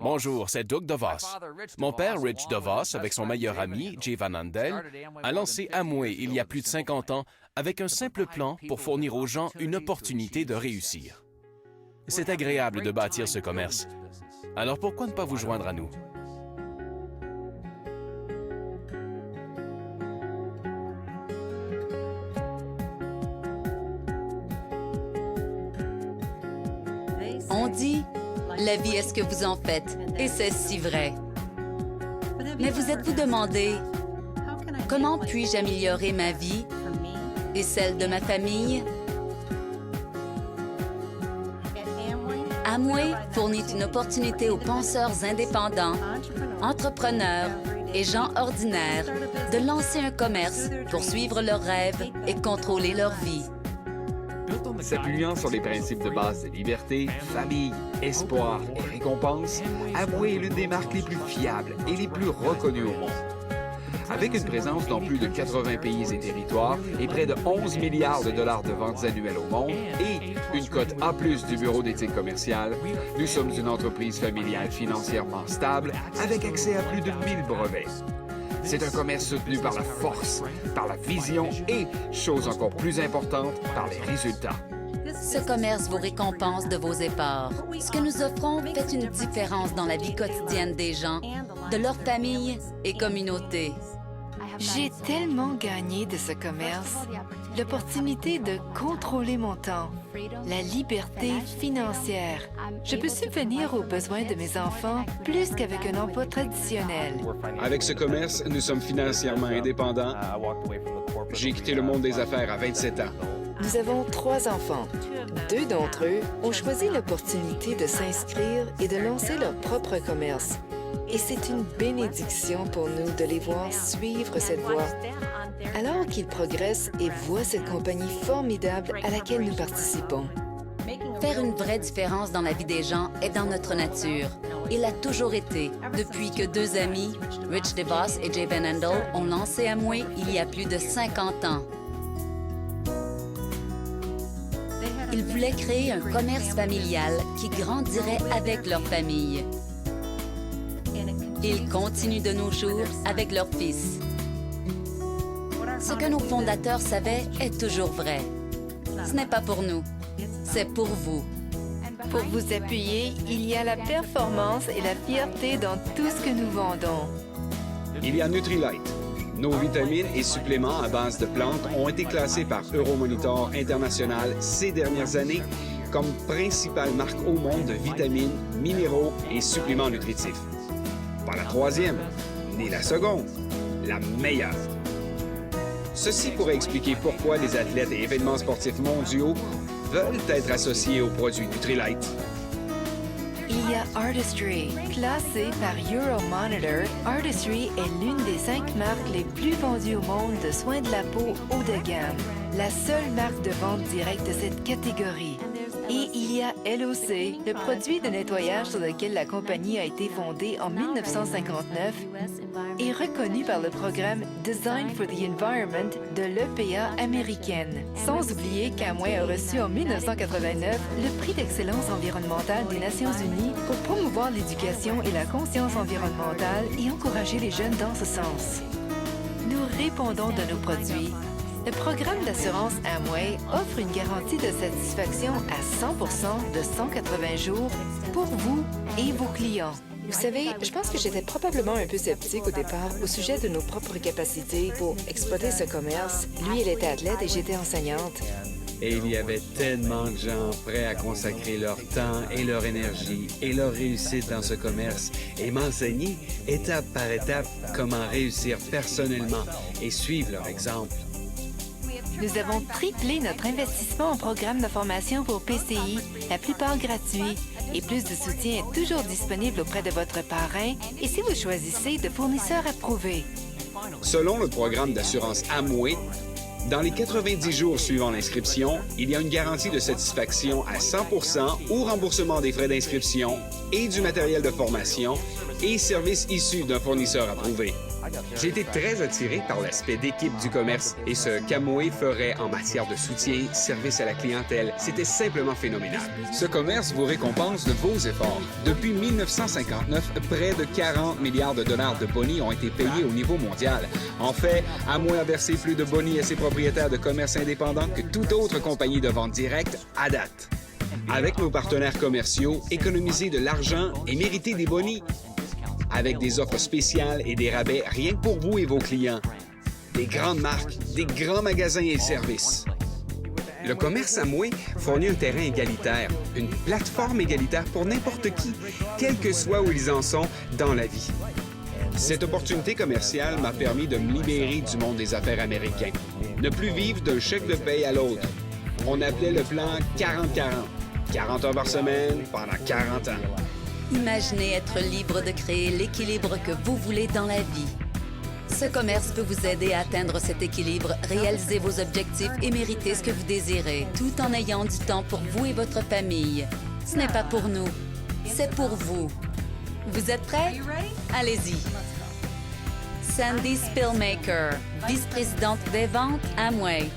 Bonjour, c'est Doug DeVos. Mon père, Rich DeVos, avec son meilleur ami, Jay Van Andel, a lancé Amway il y a plus de 50 ans avec un simple plan pour fournir aux gens une opportunité de réussir. C'est agréable de bâtir ce commerce. Alors pourquoi ne pas vous joindre à nous? On dit, la vie est ce que vous en faites, et c'est si vrai. Mais vous êtes-vous demandé, comment puis-je améliorer ma vie et celle de ma famille? Amway fournit une opportunité aux penseurs indépendants, entrepreneurs et gens ordinaires de lancer un commerce pour suivre leurs rêves et contrôler leur vie. S'appuyant sur les principes de base de liberté, famille, espoir et récompense, Amway est l'une des marques les plus fiables et les plus reconnues au monde. Avec une présence dans plus de 80 pays et territoires et près de 11 milliards de dollars de ventes annuelles au monde et une cote A+ du Bureau d'éthique commerciale, nous sommes une entreprise familiale financièrement stable avec accès à plus de 1000 brevets. C'est un commerce soutenu par la force, par la vision et, chose encore plus importante, par les résultats. Ce commerce vous récompense de vos efforts. Ce que nous offrons fait une différence dans la vie quotidienne des gens, de leur famille et communauté. J'ai tellement gagné de ce commerce. L'opportunité de contrôler mon temps, la liberté financière. Je peux subvenir aux besoins de mes enfants plus qu'avec un emploi traditionnel. Avec ce commerce, nous sommes financièrement indépendants. J'ai quitté le monde des affaires à 27 ans. Nous avons 3 enfants. 2 d'entre eux ont choisi l'opportunité de s'inscrire et de lancer leur propre commerce. Et c'est une bénédiction pour nous de les voir suivre cette voie, alors qu'ils progressent et voient cette compagnie formidable à laquelle nous participons. Faire une vraie différence dans la vie des gens est dans notre nature. Il a toujours été, depuis que 2 amis, Rich DeVos et Jay Van Andel, ont lancé Amway il y a plus de 50 ans. Ils voulaient créer un commerce familial qui grandirait avec leur famille. Ils continuent de nos jours avec leur fils. Ce que nos fondateurs savaient est toujours vrai. Ce n'est pas pour nous, c'est pour vous. Pour vous appuyer, il y a la performance et la fierté dans tout ce que nous vendons. Il y a Nutrilite. Nos vitamines et suppléments à base de plantes ont été classés par Euromonitor International ces dernières années comme principale marque au monde de vitamines, minéraux et suppléments nutritifs. Pas la troisième, ni la seconde, la meilleure. Ceci pourrait expliquer pourquoi les athlètes et événements sportifs mondiaux veulent être associés aux produits Nutrilite. Il y a Artistry. Classé par Euromonitor, Artistry est l'une des 5 marques les plus vendues au monde de soins de la peau haut de gamme. La seule marque de vente directe de cette catégorie. Et il y a LOC, le produit de nettoyage sur lequel la compagnie a été fondée en 1959 et reconnu par le programme Design for the Environment de l'EPA américaine. Sans oublier qu'Amway a reçu en 1989 le prix d'excellence environnementale des Nations Unies pour promouvoir l'éducation et la conscience environnementale et encourager les jeunes dans ce sens. Nous répondons de nos produits. Le programme d'assurance Amway offre une garantie de satisfaction à 100% de 180 jours pour vous et vos clients. Vous savez, je pense que j'étais probablement un peu sceptique au départ au sujet de nos propres capacités pour exploiter ce commerce. Lui, il était athlète et j'étais enseignante. Et il y avait tellement de gens prêts à consacrer leur temps et leur énergie et leur réussite dans ce commerce et m'enseigner étape par étape comment réussir personnellement et suivre leur exemple. Nous avons triplé notre investissement en programme de formation pour PCI, la plupart gratuits. Et plus de soutien est toujours disponible auprès de votre parrain et si vous choisissez de fournisseurs approuvés. Selon le programme d'assurance Amway, dans les 90 jours suivant l'inscription, il y a une garantie de satisfaction à 100% ou remboursement des frais d'inscription et du matériel de formation et services issus d'un fournisseur approuvé. J'ai été très attiré par l'aspect d'équipe du commerce et ce qu'Amway ferait en matière de soutien, service à la clientèle. C'était simplement phénoménal. Ce commerce vous récompense de vos efforts. Depuis 1959, près de 40 milliards de dollars de boni ont été payés au niveau mondial. En fait, Amway a versé plus de boni à ses propriétaires de commerce indépendants que toute autre compagnie de vente directe à date. Avec nos partenaires commerciaux, économisez de l'argent et méritez des bonis. Avec des offres spéciales et des rabais rien que pour vous et vos clients. Des grandes marques, des grands magasins et services. Le commerce Amway fournit un terrain égalitaire, une plateforme égalitaire pour n'importe qui, quel que soit où ils en sont dans la vie. Cette opportunité commerciale m'a permis de me libérer du monde des affaires américain. Ne plus vivre d'un chèque de paye à l'autre. On appelait le plan 40-40. 40 heures par semaine pendant 40 ans. Imaginez être libre de créer l'équilibre que vous voulez dans la vie. Ce commerce peut vous aider à atteindre cet équilibre, réaliser vos objectifs et mériter ce que vous désirez, tout en ayant du temps pour vous et votre famille. Ce n'est pas pour nous, c'est pour vous. Vous êtes prêts? Allez-y. Sandy Spillmaker, vice-présidente des ventes Amway.